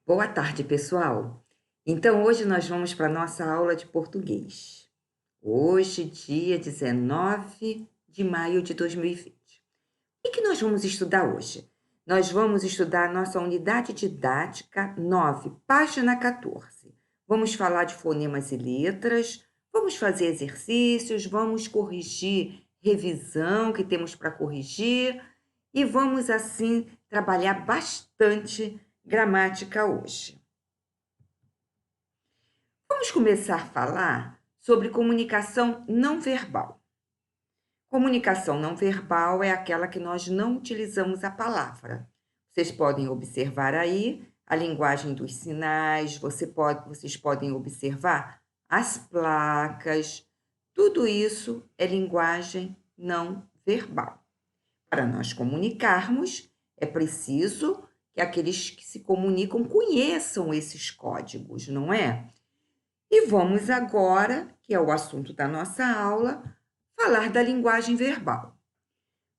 Boa tarde, pessoal. Então, hoje nós vamos para a nossa aula de português. Hoje, dia 19 de maio de 2020. O que nós vamos estudar hoje? Nós vamos estudar a nossa unidade didática 9, página 14. Vamos falar de fonemas e letras, vamos fazer exercícios, vamos corrigir revisão que temos para corrigir e vamos, assim, trabalhar bastante gramática hoje. Vamos começar a falar sobre comunicação não verbal. Comunicação não verbal é aquela que nós não utilizamos a palavra. Vocês podem observar aí a linguagem dos sinais, vocês podem observar as placas. Tudo isso é linguagem não verbal. Para nós comunicarmos, é preciso que aqueles que se comunicam conheçam esses códigos, não é? E vamos agora, que é o assunto da nossa aula, falar da linguagem verbal.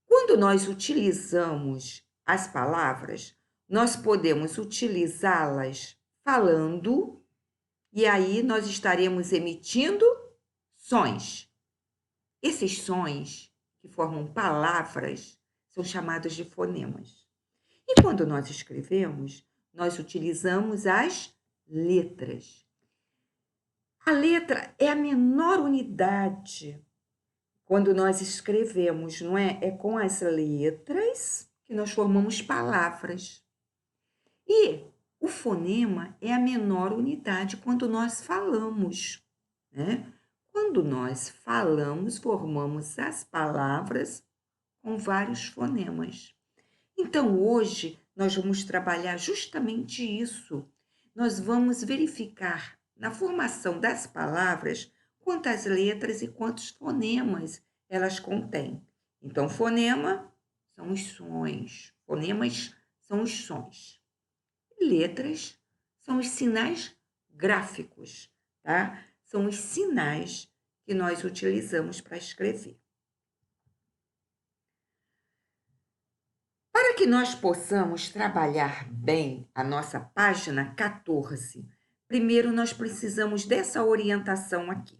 Quando nós utilizamos as palavras, nós podemos utilizá-las falando, e aí nós estaremos emitindo sons. Esses sons, que formam palavras, são chamados de fonemas. E quando nós escrevemos, nós utilizamos as letras. A letra é a menor unidade quando nós escrevemos, não é? É com as letras que nós formamos palavras. E o fonema é a menor unidade quando nós falamos, né? Quando nós falamos, formamos as palavras com vários fonemas. Então, hoje, nós vamos trabalhar justamente isso. Nós vamos verificar na formação das palavras quantas letras e quantos fonemas elas contêm. Então, fonema são os sons, fonemas são os sons. E letras são os sinais gráficos, tá? São os sinais que nós utilizamos para escrever. Para que nós possamos trabalhar bem a nossa página 14, primeiro nós precisamos dessa orientação aqui.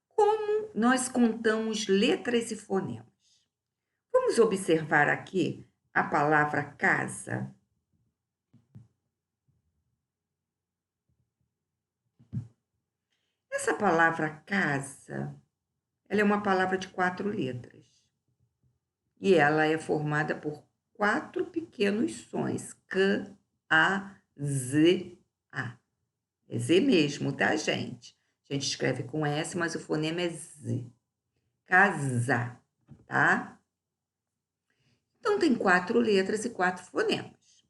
Como nós contamos letras e fonemas? Vamos observar aqui a palavra casa. Essa palavra casa, ela é uma palavra de 4 letras. E ela é formada por 4 pequenos sons. C, A, Z, A. É Z mesmo, tá, gente? A gente escreve com S, mas o fonema é Z. Casar, tá? Então, tem 4 letras e 4 fonemas.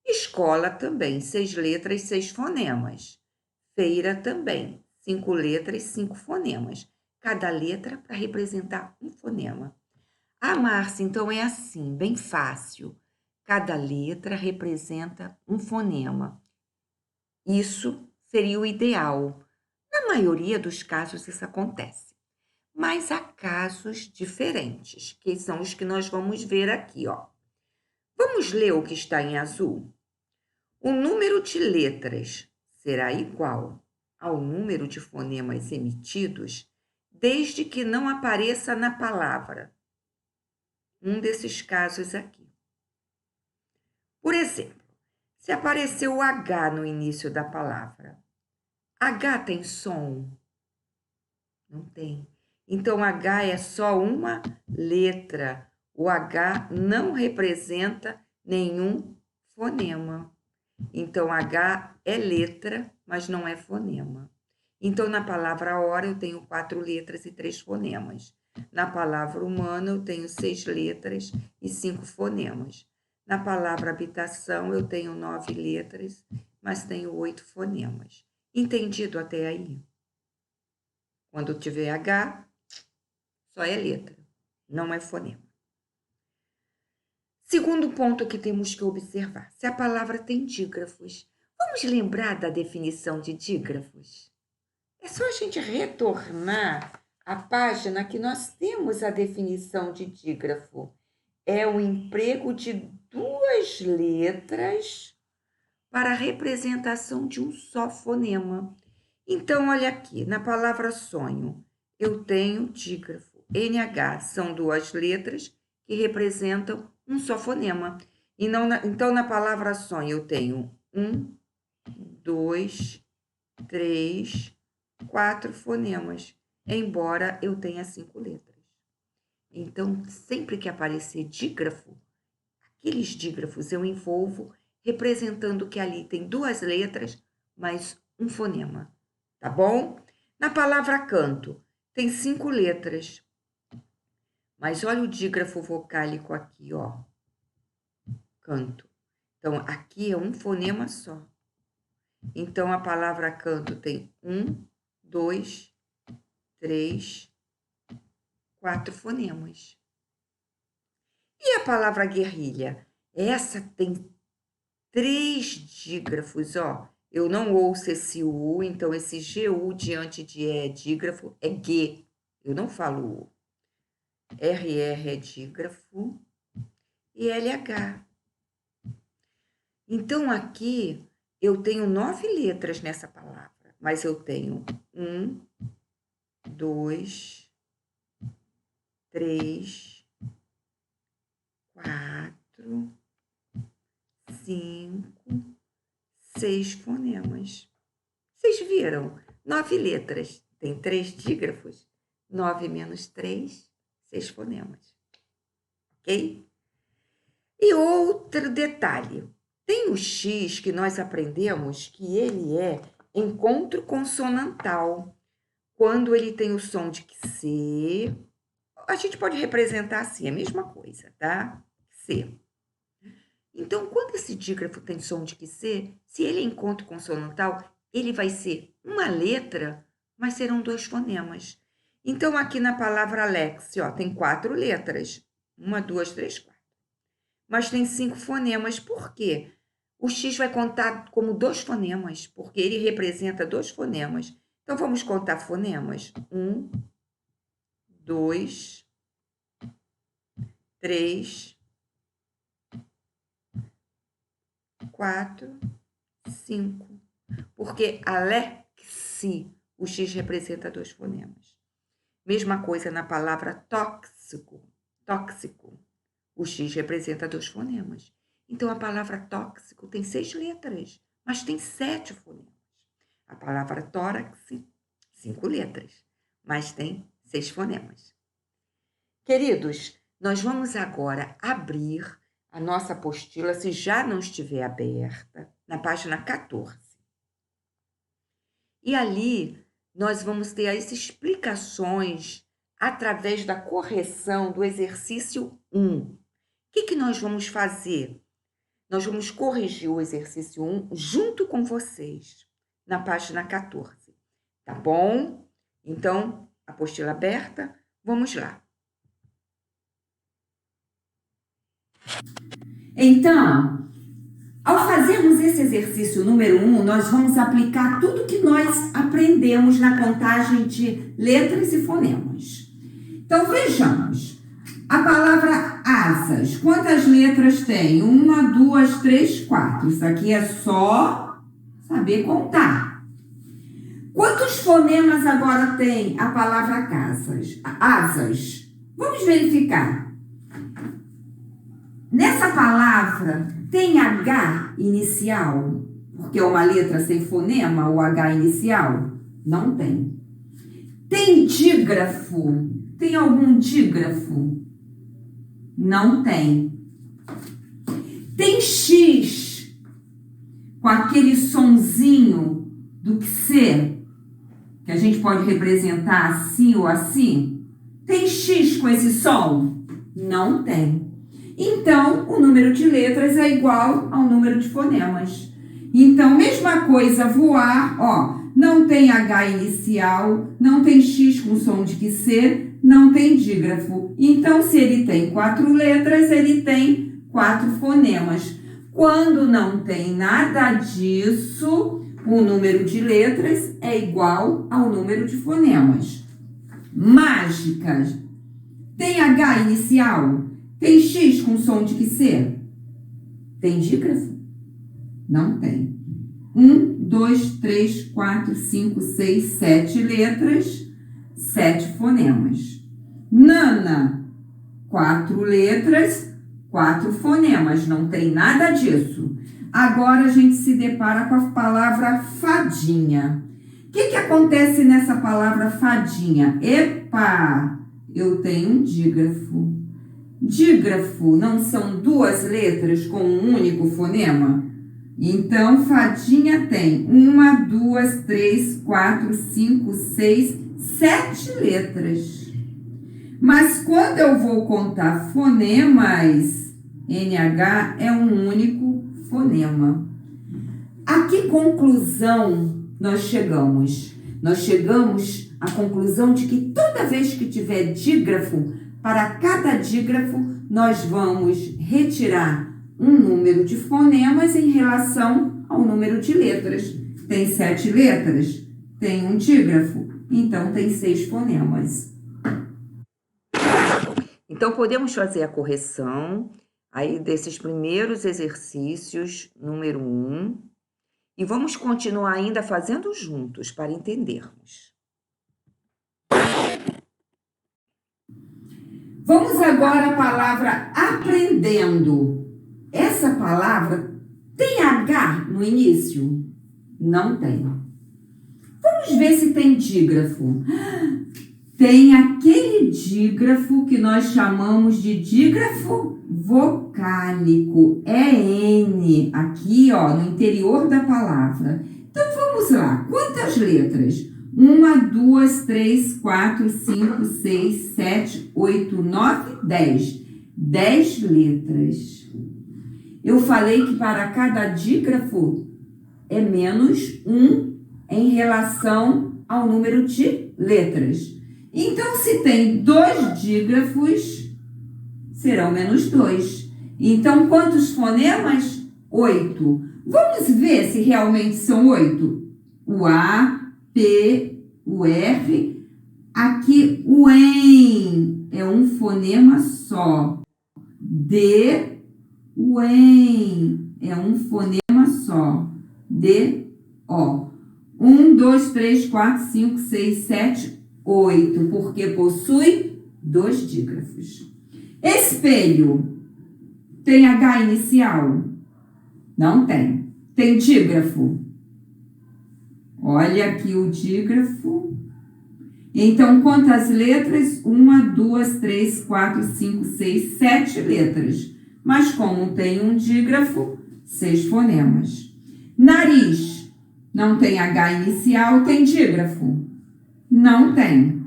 Escola também, 6 letras, 6 fonemas. Feira também, 5 letras, 5 fonemas. Cada letra para representar um fonema. Ah, Márcia, então é assim, bem fácil. Cada letra representa um fonema. Isso seria o ideal. Na maioria dos casos isso acontece. Mas há casos diferentes, que são os que nós vamos ver aqui, ó. Vamos ler o que está em azul? O número de letras será igual ao número de fonemas emitidos, desde que não apareça na palavra um desses casos aqui. Por exemplo, se apareceu o H no início da palavra, H tem som? Não tem. Então, H é só uma letra. O H não representa nenhum fonema. Então, H é letra, mas não é fonema. Então, na palavra hora, eu tenho 4 letras e 3 fonemas. Na palavra humana, eu tenho 6 letras e 5 fonemas. Na palavra habitação, eu tenho 9 letras, mas tenho 8 fonemas. Entendido até aí? Quando tiver H, só é letra, não é fonema. Segundo ponto que temos que observar, se a palavra tem dígrafos. Vamos lembrar da definição de dígrafos? É só a gente retornar à página que nós temos a definição de dígrafo. É o emprego de 2 letras para a representação de um só fonema. Então, olha aqui, na palavra sonho, eu tenho dígrafo. NH são duas letras que representam um só fonema. Então, na palavra sonho, eu tenho 1, 2, 3, 4 fonemas, embora eu tenha 5 letras. Então, sempre que aparecer dígrafo, aqueles dígrafos eu envolvo representando que ali tem 2 letras, mais um fonema, tá bom? Na palavra canto, tem 5 letras, mas olha o dígrafo vocálico aqui, ó, canto. Então, aqui é um fonema só. Então, a palavra canto tem 1, 2, 3, 4 fonemas. E a palavra guerrilha? Essa tem 3 dígrafos, ó. Eu não ouço esse U, então esse GU diante de E é dígrafo, é G. Eu não falo U. RR é dígrafo e LH. Então, aqui eu tenho 9 letras nessa palavra, mas eu tenho 1, 2, 3, 4, 5, 6 fonemas. Vocês viram? 9 letras. Tem 3 dígrafos. 9 menos 3, 6 fonemas. Ok? E outro detalhe. Tem o X que nós aprendemos que ele é encontro consonantal. Quando ele tem o som de C, a gente pode representar assim, a mesma coisa, tá? C. Então, quando esse dígrafo tem som de C, se ele é encontro consonantal, ele vai ser uma letra, mas serão 2 fonemas. Então, aqui na palavra Alex, ó, tem 4 letras. 1, 2, 3, 4. Mas tem 5 fonemas. Por quê? O X vai contar como 2 fonemas, porque ele representa 2 fonemas. Então, vamos contar fonemas. 1, 2, 3, 4, 5. Porque Alexi, o X representa 2 fonemas. Mesma coisa na palavra tóxico. Tóxico. O X representa 2 fonemas. Então, a palavra tóxico tem 6 letras, mas tem 7 fonemas. A palavra tórax, 5 letras, mas tem 6 fonemas. Queridos, nós vamos agora abrir a nossa apostila, se já não estiver aberta, na página 14. E ali nós vamos ter as explicações através da correção do exercício 1. O que nós vamos fazer? Nós vamos corrigir o exercício 1 junto com vocês, na página 14. Tá bom? Então, apostila aberta, vamos lá. Então, ao fazermos esse exercício número 1, nós vamos aplicar tudo que nós aprendemos na contagem de letras e fonemas. Então, vejamos. A palavra asas, quantas letras tem? 1, 2, 3, 4. Isso aqui é só saber contar. Quantos fonemas agora tem a palavra casas? Asas. Vamos verificar. Nessa palavra tem H inicial, porque é uma letra sem fonema, o H inicial? Não tem. Tem dígrafo? Tem algum dígrafo? Não tem. Tem X com aquele sonzinho do C, que a gente pode representar assim ou assim? Tem X com esse som? Não tem. Então, o número de letras é igual ao número de fonemas. Então, mesma coisa, voar, ó, não tem H inicial, não tem X com som de que C, não tem dígrafo. Então, se ele tem 4 letras, ele tem 4 fonemas. Quando não tem nada disso, o número de letras é igual ao número de fonemas. Mágicas. Tem H inicial? Tem X com som de que C? Tem dígrafo? Não tem. 1, 2, 3, 4, 5, 6, 7 letras, 7 fonemas. Nana, 4 letras, 4 fonemas. Não tem nada disso. Agora a gente se depara com a palavra fadinha. O que acontece nessa palavra fadinha? Epa, eu tenho um dígrafo. Dígrafo não são 2 letras com um único fonema? Então, fadinha tem 1, 2, 3, 4, 5, 6, 7 letras. Mas quando eu vou contar fonemas, NH é um único fonema. A que conclusão nós chegamos? Nós chegamos à conclusão de que toda vez que tiver dígrafo, para cada dígrafo, nós vamos retirar um número de fonemas em relação ao número de letras. Tem 7 letras? Tem um dígrafo? Então, tem 6 fonemas. Então, podemos fazer a correção aí desses primeiros exercícios, número 1, e vamos continuar ainda fazendo juntos para entendermos. Vamos agora à palavra aprendendo. Essa palavra tem H no início? Não tem. Vamos ver se tem dígrafo. Tem aquele dígrafo que nós chamamos de dígrafo vocálico. É N, aqui, ó, no interior da palavra. Então, vamos lá. Quantas letras? 1, 2, 3, 4, 5, 6, 7, 8, 9, 10. 10 letras. Eu falei que para cada dígrafo é menos 1 em relação ao número de letras. Então, se tem 2 dígrafos, serão menos 2. Então, quantos fonemas? 8. Vamos ver se realmente são 8. O A, P, o R. Aqui, o EM é um fonema só. D, o EM é um fonema só. D, O. 1, 2, 3, 4, 5, 6, 7, 8, porque possui 2 dígrafos. Espelho, tem H inicial? Não tem. Tem dígrafo? Olha aqui o dígrafo. Então, quantas letras? 1, 2, 3, 4, 5, 6, 7 letras. Mas como tem um dígrafo, 6 fonemas. Nariz, não tem H inicial, tem dígrafo? Não tem.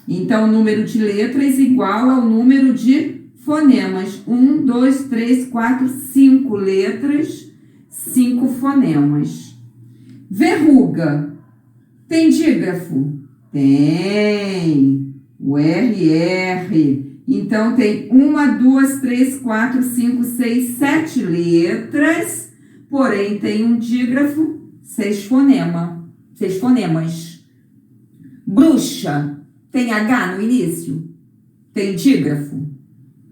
Então, o número de letras igual ao número de fonemas. 1, 2, 3, 4, 5 letras, 5 fonemas. Verruga, tem dígrafo? Tem. O RR. Então, tem 1, 2, 3, 4, 5, 6, 7 letras, porém tem um dígrafo, 6 fonemas. Bruxa, tem H no início? Tem dígrafo?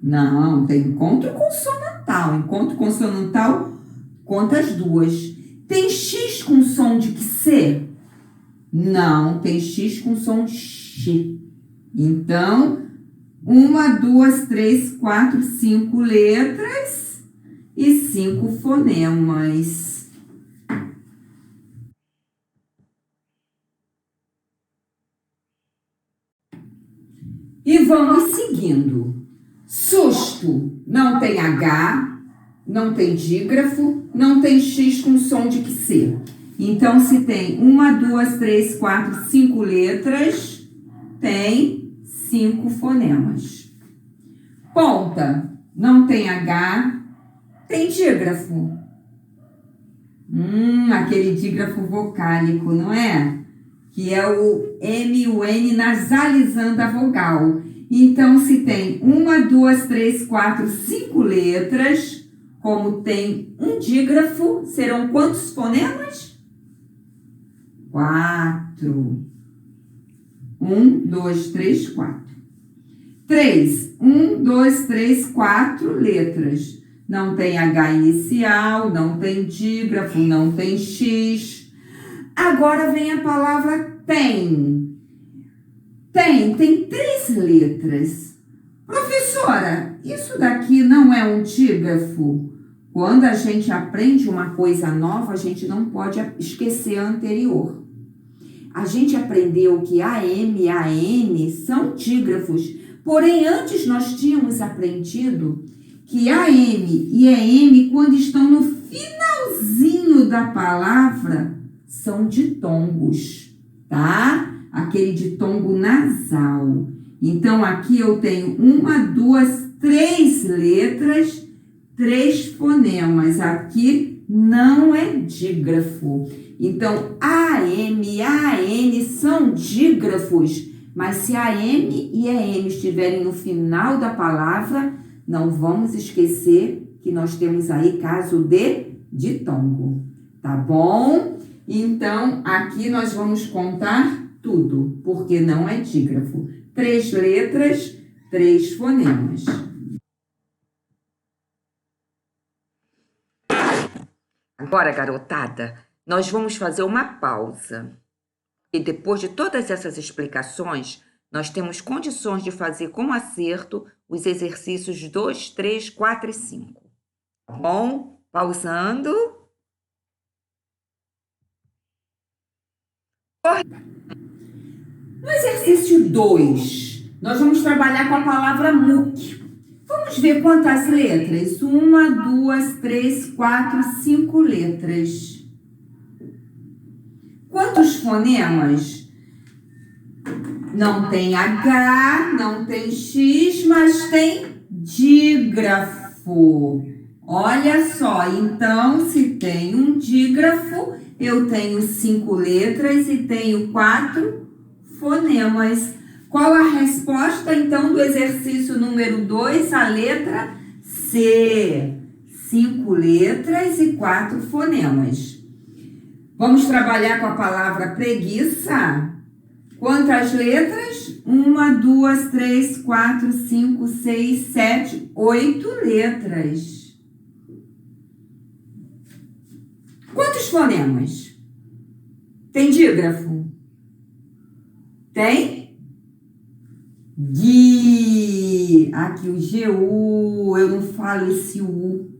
Não, tem encontro consonantal. Encontro consonantal conta as 2. Tem X com som de que C? Não, tem X com som de X. Então, 1, 2, 3, 4, 5 letras e 5 fonemas. E vamos seguindo. Susto, não tem H, não tem dígrafo, não tem X com som de que C. Então, se tem 1, 2, 3, 4, 5 letras, tem 5 fonemas. Ponta, não tem H, tem dígrafo. Aquele dígrafo vocálico, não é? Que é o M e o N nasalizando a vogal. Então, se tem 1, 2, 3, 4, 5 letras, como tem um dígrafo, serão quantos fonemas? 4. 1, 2, 3, 4. 3. 1, 2, 3, 4 letras. não tem H inicial, não tem dígrafo, não tem X. Agora vem a palavra tem. Tem 3 letras. Professora, isso daqui não é um dígrafo? Quando a gente aprende uma coisa nova, a gente não pode esquecer a anterior. A gente aprendeu que AM e AN são dígrafos, porém antes nós tínhamos aprendido que AM e EM, quando estão no finalzinho da palavra, são ditongos, tá? Aquele ditongo nasal. Então, aqui eu tenho 1, 2, 3 letras, 3 fonemas. Aqui não é dígrafo. Então, AM e AN são dígrafos, mas se AM e EM estiverem no final da palavra, não vamos esquecer que nós temos aí caso de ditongo, tá bom? Então, aqui nós vamos contar tudo, porque não é dígrafo. 3 letras, 3 fonemas. Agora, garotada, nós vamos fazer uma pausa. E depois de todas essas explicações, nós temos condições de fazer com acerto os exercícios 2, 3, 4 e 5. Tá bom? Pausando. No exercício 2, nós vamos trabalhar com a palavra muque. Vamos ver quantas letras? 1, 2, 3, 4, 5 letras. Quantos fonemas? Não tem H, não tem X, mas tem dígrafo. Olha só, então, se tem um dígrafo, eu tenho 5 letras e tenho 4 fonemas. Qual a resposta, então, do exercício número 2? A letra C. 5 letras e 4 fonemas. Vamos trabalhar com a palavra preguiça. Quantas letras? 1, 2, 3, 4, 5, 6, 7, 8 letras. Quantos fonemas? Tem dígrafo? Tem? Gui. Aqui o G-U. Eu não falo esse U,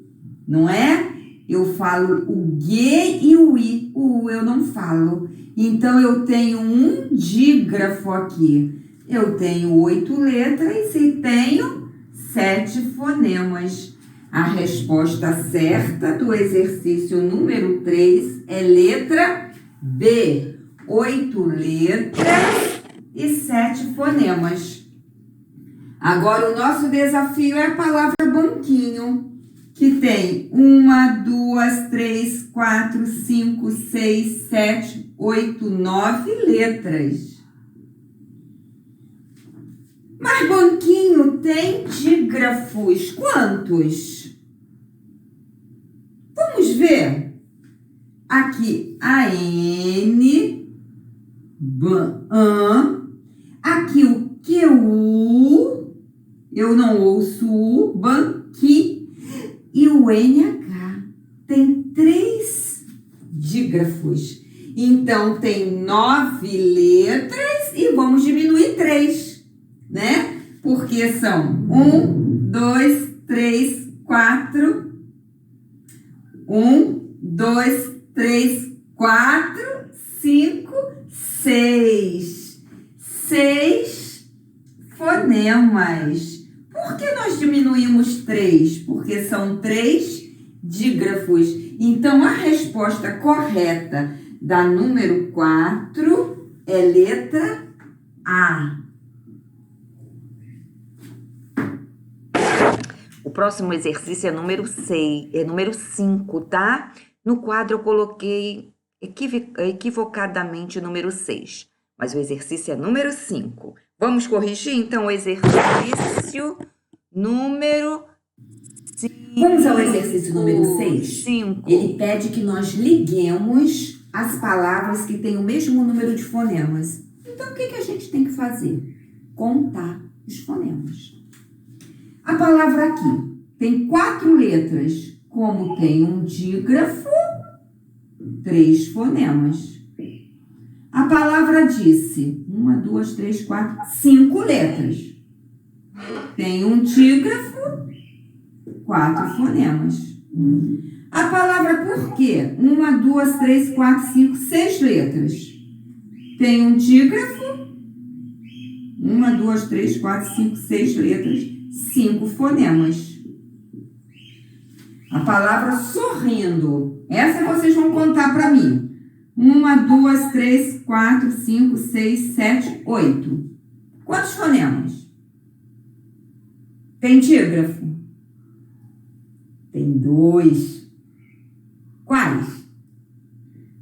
não é? Eu falo o G e o I. O U eu não falo. Então, eu tenho um dígrafo aqui. Eu tenho 8 letras e tenho 7 fonemas. A resposta certa do exercício número 3 é letra B. 8 letras e 7 fonemas. Agora, o nosso desafio é a palavra banquinho, que tem 1, 2, 3, 4, 5, 6, 7, 8, 9 letras. Mas banquinho tem dígrafos. Quantos? Vamos ver. Aqui a N, ban, aqui o QU, eu não ouço U, banqui. E o NH tem 3 dígrafos. Então, tem 9 letras e vamos diminuir 3, né? Porque são 1, 2, 3, 4. 1, 2, 3, 4, 5, 6. 6 fonemas. Por que nós diminuímos 3? Porque são 3 dígrafos. Então, a resposta correta da número 4 é letra A. O próximo exercício é número 6, é número 5, tá? No quadro eu coloquei equivocadamente o número 6, mas o exercício é número 5. Vamos corrigir, então, o exercício número 5. Vamos ao exercício número 6? 5. Ele pede que nós liguemos as palavras que têm o mesmo número de fonemas. Então, o que a gente tem que fazer? Contar os fonemas. A palavra aqui tem 4 letras. Como tem um dígrafo, 3 fonemas. A palavra disse 1, 2, 3, 4, 5 letras. Tem um dígrafo, 4 fonemas. A palavra porquê? 1, 2, 3, 4, 5, 6 letras. Tem um dígrafo, 1, 2, 3, 4, 5, 6 letras, 5 fonemas. A palavra sorrindo, essa vocês vão contar para mim. 1, 2, 3, 4, 5, 6, 7, 8. Quantos fonemas? Tem dígrafo? Tem 2. Quais?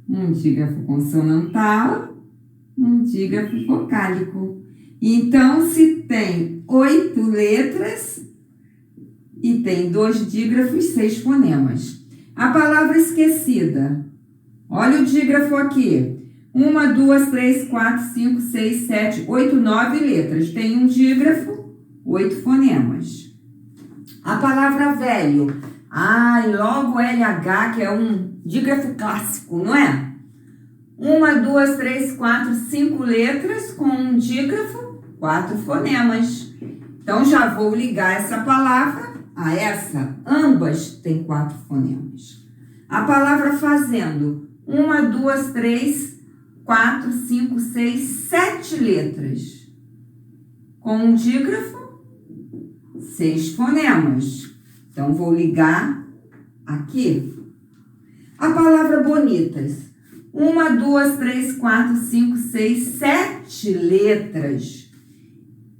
Um dígrafo consonantal, um dígrafo vocálico. Então, se tem 8 letras e tem 2 dígrafos, 6 fonemas. A palavra esquecida. Olha o dígrafo aqui. 1, 2, 3, 4, 5, 6, 7, 8, 9 letras. Tem um dígrafo, 8 fonemas. A palavra velho. Logo LH, que é um dígrafo clássico, não é? 1, 2, 3, 4, 5 letras com um dígrafo, 4 fonemas. Então, já vou ligar essa palavra a essa. Ambas têm 4 fonemas. A palavra fazendo. 1, 2, 3, 4, 5, 6, 7 letras. Com um dígrafo, 6 fonemas. Então, vou ligar aqui. A palavra bonitas. 1, 2, 3, 4, 5, 6, 7 letras.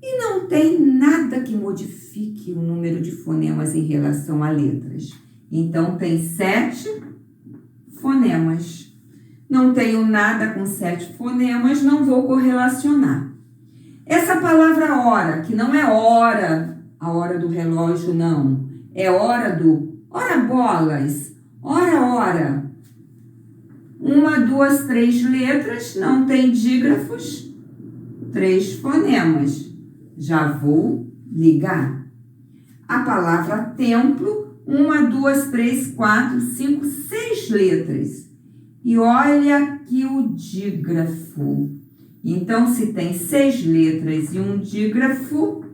E não tem nada que modifique o número de fonemas em relação a letras. Então, tem 7 fonemas. Não tenho nada com 7 fonemas, não vou correlacionar. Essa palavra hora, que não é hora, a hora do relógio, não. É hora do ora bolas, hora. 1, 2, 3 letras, não tem dígrafos, 3 fonemas. Já vou ligar. A palavra templo, 1, 2, 3, 4, 5, 6 letras. E olha aqui o dígrafo. Então, se tem 6 letras e um dígrafo,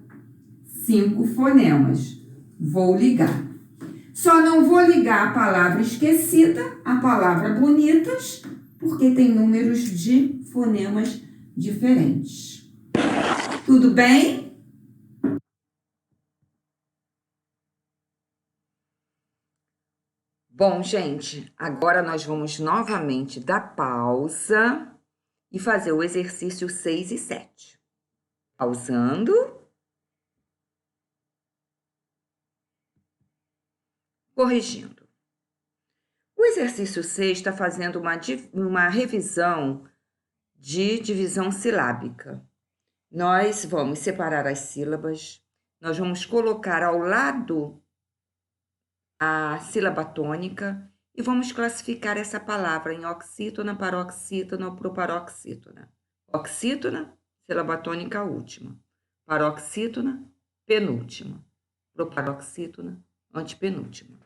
5 fonemas. Vou ligar. Só não vou ligar a palavra esquecida, a palavra bonitas, porque tem números de fonemas diferentes. Tudo bem? Bom, gente, agora nós vamos novamente dar pausa e fazer o exercício 6 e 7. Pausando. Corrigindo. O exercício 6 está fazendo uma revisão de divisão silábica. Nós vamos separar as sílabas, nós vamos colocar ao lado a sílaba tônica e vamos classificar essa palavra em oxítona, paroxítona ou proparoxítona. Oxítona, sílaba tônica última. Paroxítona, penúltima. Proparoxítona, antepenúltima.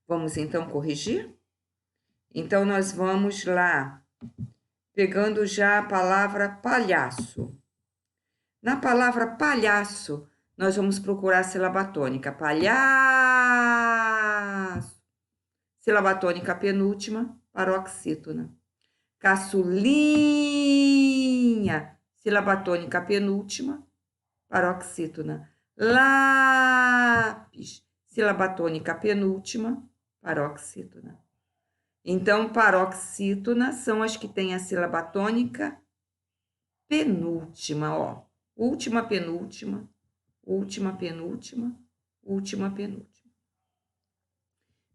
Vamos então corrigir? Então, nós vamos lá, pegando já a palavra palhaço. Na palavra palhaço, nós vamos procurar a sílaba tônica. Palhaço. Sílaba tônica penúltima, paroxítona. Caçulinha. Sílaba tônica penúltima, paroxítona. Lápis. Sílaba tônica penúltima, paroxítona. Então, paroxítona são as que têm a sílaba tônica penúltima, ó. Última, penúltima, última, penúltima, última, penúltima.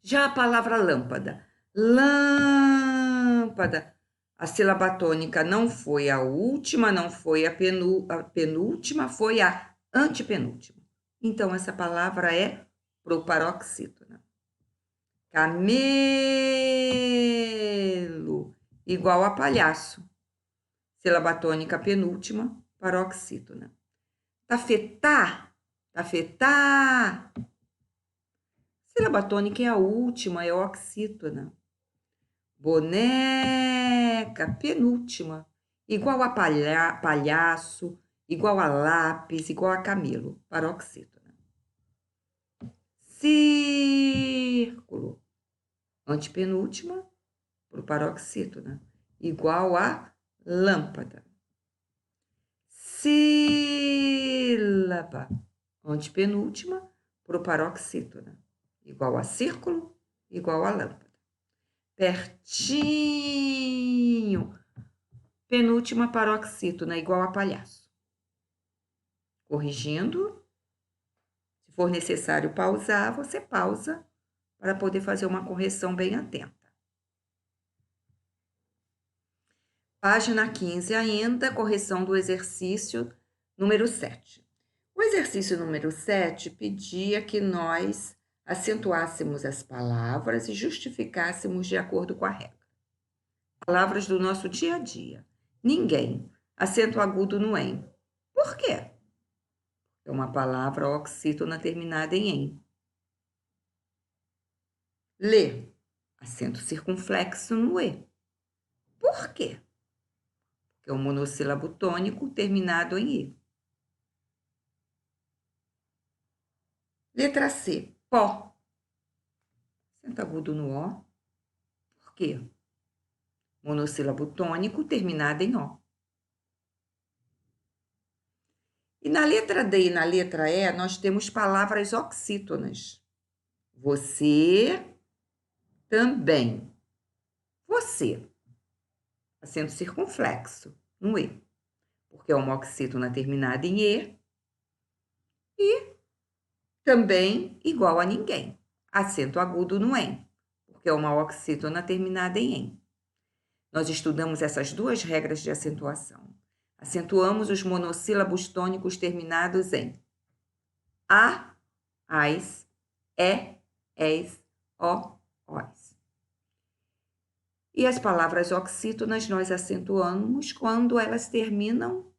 Já a palavra lâmpada. Lâmpada. A sílaba tônica não foi a última, não foi a penúltima, foi a antepenúltima. Então, essa palavra é proparoxítona. Camelo, igual a palhaço. Sílaba tônica penúltima, paroxítona. Tafetá, tafetá. Sílaba tônica é a última, é oxítona. Boneca, penúltima. Igual a palhaço, igual a lápis, igual a camelo, paroxítona. Círculo, antepenúltima, para o paroxítona, igual a lâmpada. Sílaba, antepenúltima, para o paroxítona, igual a círculo, igual a lâmpada. Pertinho, penúltima paroxítona, igual a palhaço. Corrigindo, se for necessário pausar, você pausa para poder fazer uma correção bem atenta. Página 15 ainda, correção do exercício número 7. O exercício número 7 pedia que nós acentuássemos as palavras e justificássemos de acordo com a regra. Palavras do nosso dia a dia. Ninguém. Acento agudo no em. Por quê? É uma palavra oxítona terminada em em. Lê. Acento circunflexo no e. Por quê? Porque é um monossílabo tônico terminado em e. Letra C. Pó. Acento agudo no o. Por quê? Monossílabo tônico terminado em o. E na letra D e na letra E, nós temos palavras oxítonas. Você também. Você. Acento circunflexo no E. Porque é uma oxítona terminada em E. E também igual a ninguém. Acento agudo no EM. Porque é uma oxítona terminada em EM. Nós estudamos essas duas regras de acentuação. Acentuamos os monossílabos tônicos terminados em a, ais, es, os. E as palavras oxítonas nós acentuamos quando elas terminam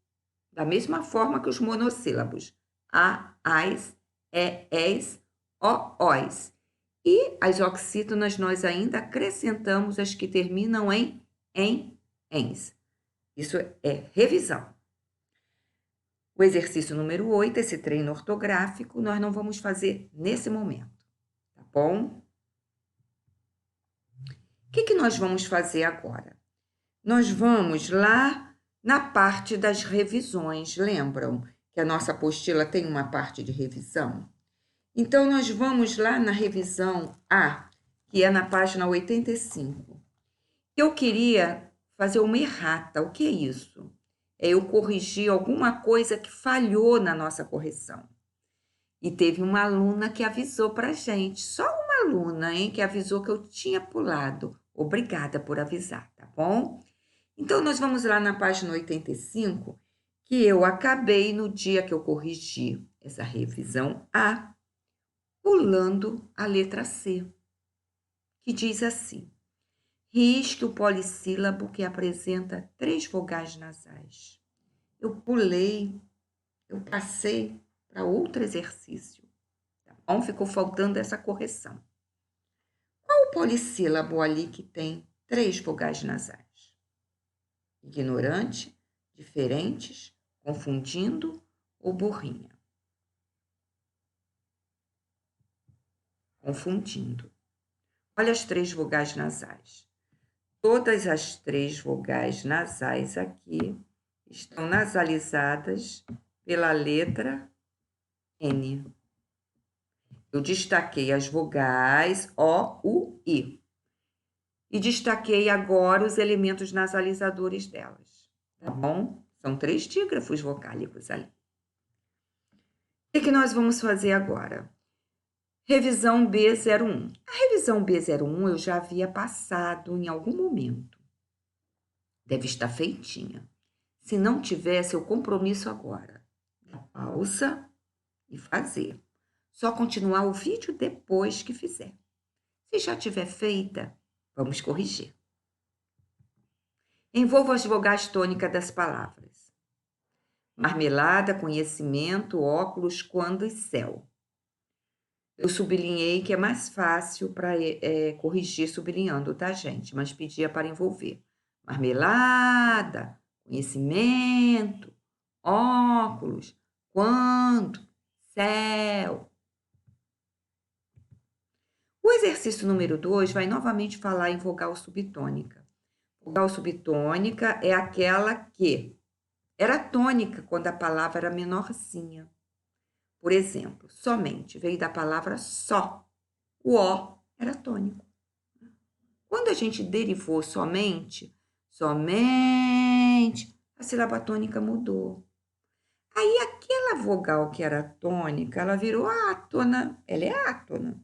da mesma forma que os monossílabos. A, ais, es, os. E as oxítonas nós ainda acrescentamos as que terminam em ens. Isso é revisão. O exercício número 8, esse treino ortográfico, nós não vamos fazer nesse momento, tá bom? O que nós vamos fazer agora? Nós vamos lá na parte das revisões, lembram que a nossa apostila tem uma parte de revisão? Então, nós vamos lá na revisão A, que é na página 85. Eu queria fazer uma errata. O que é isso? É eu corrigir alguma coisa que falhou na nossa correção. E teve uma aluna que avisou para a gente, só uma aluna, hein, que avisou que eu tinha pulado. Obrigada por avisar, tá bom? Então, nós vamos lá na página 85, que eu acabei no dia que eu corrigi essa revisão A, pulando a letra C, que diz assim: risque o polissílabo que apresenta 3 vogais nasais. Eu pulei, eu passei para outro exercício. Tá bom? Ficou faltando essa correção. Qual o polissílabo ali que tem 3 vogais nasais? Ignorante, diferentes, confundindo ou burrinha? Confundindo. Olha as 3 vogais nasais. Todas as 3 vogais nasais aqui estão nasalizadas pela letra N. Eu destaquei as vogais O, U, I. E destaquei agora os elementos nasalizadores delas, tá bom? São 3 dígrafos vocálicos ali. O que nós vamos fazer agora? Revisão B01. A revisão B01 eu já havia passado em algum momento. Deve estar feitinha. Se não tiver, seu compromisso agora. Dá pausa e fazer. Só continuar o vídeo depois que fizer. Se já tiver feita, vamos corrigir. Envolva as vogais tônicas das palavras. Marmelada, conhecimento, óculos, quando e céu. Eu sublinhei que é mais fácil para corrigir sublinhando, tá, gente? Mas pedia para envolver. Marmelada, conhecimento, óculos, quando, céu. O exercício número 2 vai novamente falar em vogal subtônica. Vogal subtônica é aquela que era tônica quando a palavra era menorzinha. Por exemplo, somente veio da palavra só. O O era tônico. Quando a gente derivou somente, a sílaba tônica mudou. Aí aquela vogal que era tônica, ela virou átona. Ela é átona.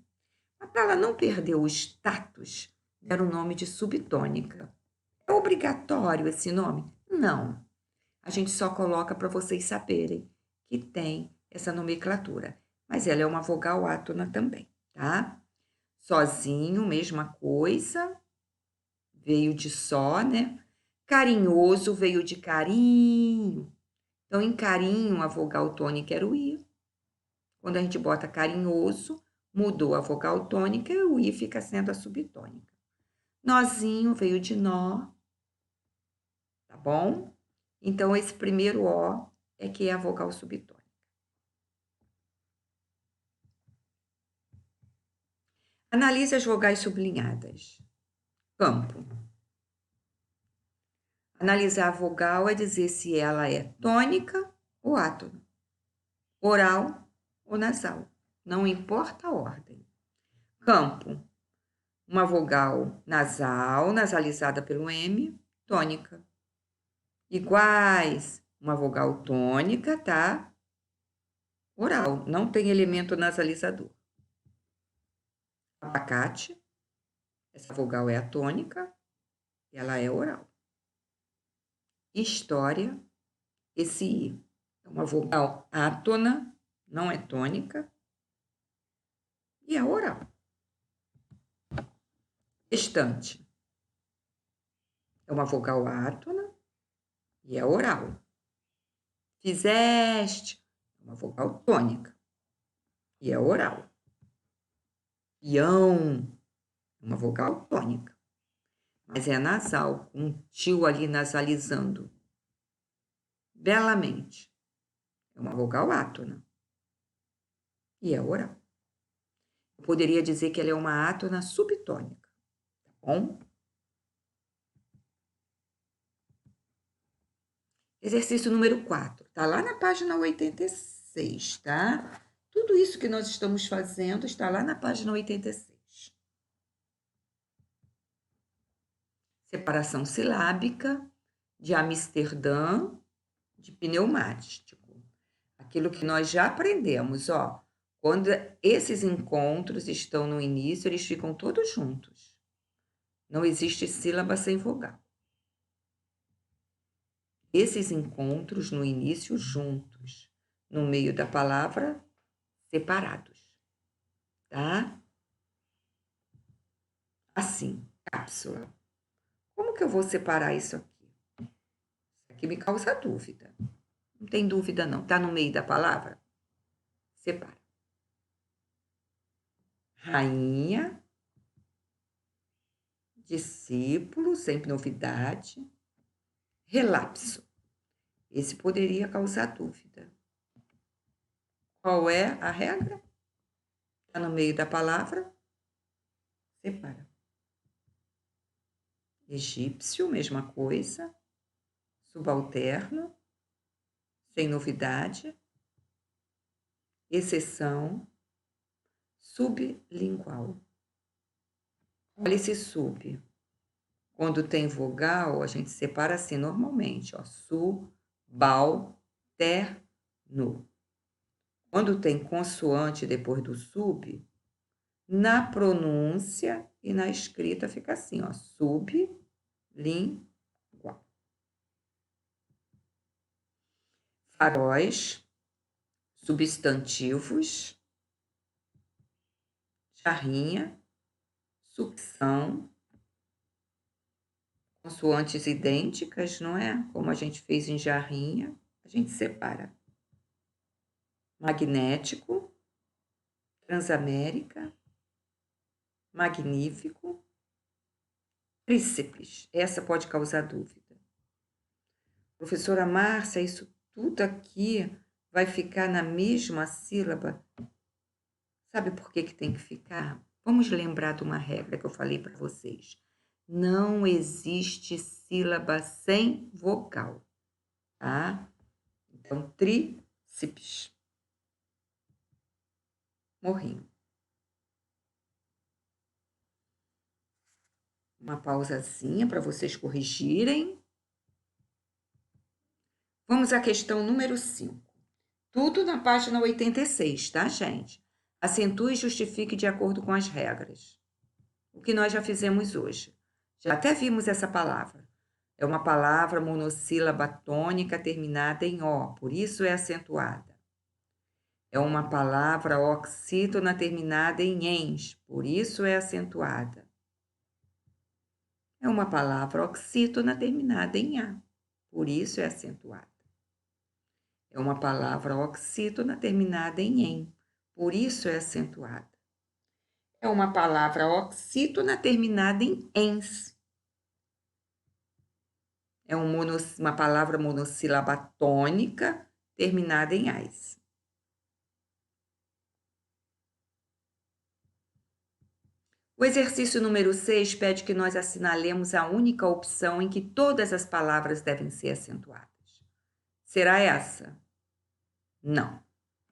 Mas para ela não perder o status, deram o nome de subtônica. É obrigatório esse nome? Não. A gente só coloca para vocês saberem que tem essa nomenclatura. Mas ela é uma vogal átona também, tá? Sozinho, mesma coisa. Veio de só, né? Carinhoso veio de carinho. Então, em carinho, a vogal tônica era o I. Quando a gente bota carinhoso, mudou a vogal tônica e o I fica sendo a subtônica. Nozinho veio de nó, tá bom? Então, esse primeiro O é que é a vogal subtônica. Analise as vogais sublinhadas. Campo. Analisar a vogal é dizer se ela é tônica ou átona, oral ou nasal. Não importa a ordem. Campo. Uma vogal nasal, nasalizada pelo M, tônica. Iguais. Uma vogal tônica, tá? Oral. Não tem elemento nasalizador. Abacate. Essa vogal é a tônica. Ela é oral. História. Esse I é uma vogal átona, não é tônica, e é oral. Estante é uma vogal átona e é oral. Fizeste é uma vogal tônica e é oral. Ião é uma vogal tônica, mas é nasal, com um tio ali nasalizando. Belamente é uma vogal átona e é oral. Eu poderia dizer que ela é uma átona subtônica, tá bom? Exercício número 4, tá lá na página 86, tá? Tudo isso que nós estamos fazendo está lá na página 86. Separação silábica de Amsterdã, de pneumático. Aquilo que nós já aprendemos, ó. Quando esses encontros estão no início, eles ficam todos juntos. Não existe sílaba sem vogal. Esses encontros no início juntos, no meio da palavra, separados, tá? Assim, cápsula. Como que eu vou separar isso aqui? Isso aqui me causa dúvida. Não tem dúvida, não. Tá no meio da palavra? Separa. Rainha, discípulo, sempre novidade. Relapso. Esse poderia causar dúvida. Qual é a regra? Está no meio da palavra? Separa. Egípcio, mesma coisa. Subalterno, sem novidade. Exceção. Sublingual. Olha esse sub. Quando tem vogal, a gente separa assim normalmente, ó. Subalterno. Quando tem consoante depois do sub, na pronúncia e na escrita fica assim, ó. Sublingual. Faróis, substantivos, jarrinha, sucção, consoantes idênticas, não é? Como a gente fez em jarrinha, a gente separa. Magnético, Transamérica, magnífico, tríceps. Essa pode causar dúvida. Professora Márcia, isso tudo aqui vai ficar na mesma sílaba? Sabe por que tem que ficar? Vamos lembrar de uma regra que eu falei para vocês. Não existe sílaba sem vogal, tá? Então, tríceps. Morrinho. Uma pausazinha para vocês corrigirem. Vamos à questão número 5. Tudo na página 86, tá, gente? Acentue e justifique de acordo com as regras. O que nós já fizemos hoje. Já até vimos essa palavra. É uma palavra monossílaba tônica terminada em O, por isso é acentuada. É uma palavra oxítona terminada em ens, por isso é acentuada. É uma palavra oxítona terminada em A, por isso é acentuada. É uma palavra oxítona terminada em em, por isso é acentuada. É uma palavra oxítona terminada em ens. É uma palavra monossílaba tônica terminada em ais. O exercício número 6 pede que nós assinalemos a única opção em que todas as palavras devem ser acentuadas. Será essa? Não.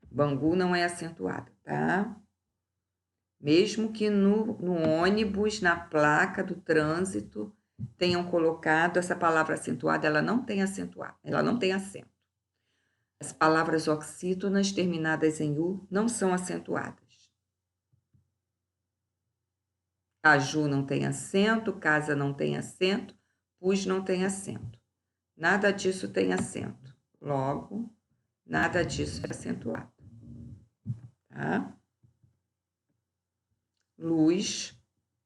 Bangu não é acentuada, tá? Mesmo que no ônibus, na placa do trânsito, tenham colocado essa palavra acentuada, ela não tem acentuado, ela não tem acento. As palavras oxítonas terminadas em U não são acentuadas. Caju não tem acento, casa não tem acento, pus não tem acento. Nada disso tem acento. Logo, nada disso é acentuado. Tá? Luz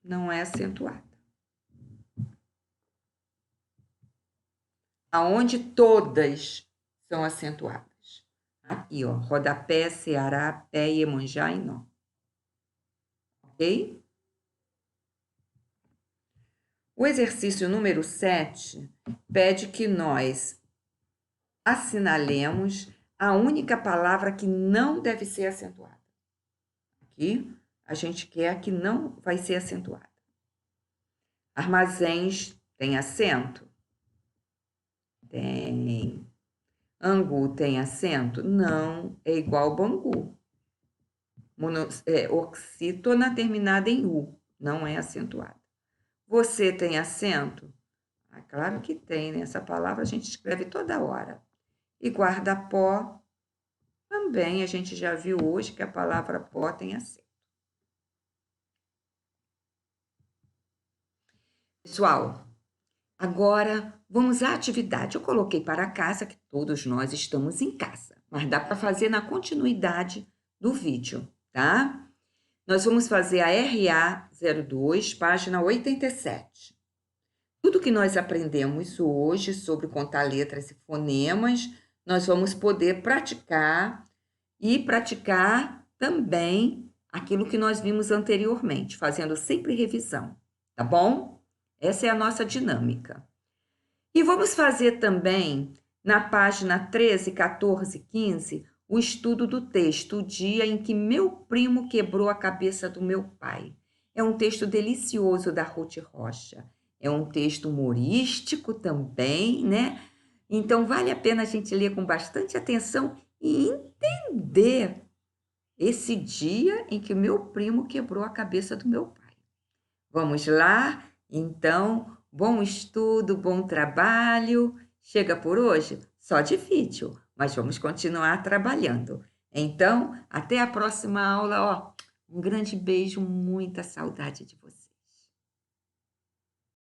não é acentuada. Aonde todas são acentuadas. Aqui, ó, rodapé, Ceará, pé, Iemanjá e nó. Ok? O exercício número 7 pede que nós assinalemos a única palavra que não deve ser acentuada. Aqui, a gente quer que não vai ser acentuada. Armazéns tem acento? Tem. Angu tem acento? Não, é igual Bangu. Oxítona terminada em U, não é acentuada. Você tem acento? Ah, claro que tem, né? Essa palavra a gente escreve toda hora. E guarda-pó, também a gente já viu hoje que a palavra pó tem acento. Pessoal, agora vamos à atividade. Eu coloquei para casa, que todos nós estamos em casa, mas dá para fazer na continuidade do vídeo, tá? Nós vamos fazer a RA 02, página 87. Tudo que nós aprendemos hoje sobre contar letras e fonemas, nós vamos poder praticar e praticar também aquilo que nós vimos anteriormente, fazendo sempre revisão, tá bom? Essa é a nossa dinâmica. E vamos fazer também, na página 13, 14, 15, o estudo do texto, o dia em que meu primo quebrou a cabeça do meu pai. É um texto delicioso da Ruth Rocha. É um texto humorístico também, né? Então, vale a pena a gente ler com bastante atenção e entender esse dia em que meu primo quebrou a cabeça do meu pai. Vamos lá? Então, bom estudo, bom trabalho. Chega por hoje? Só de vídeo, mas vamos continuar trabalhando. Então, até a próxima aula. Ó, um grande beijo, muita saudade de você.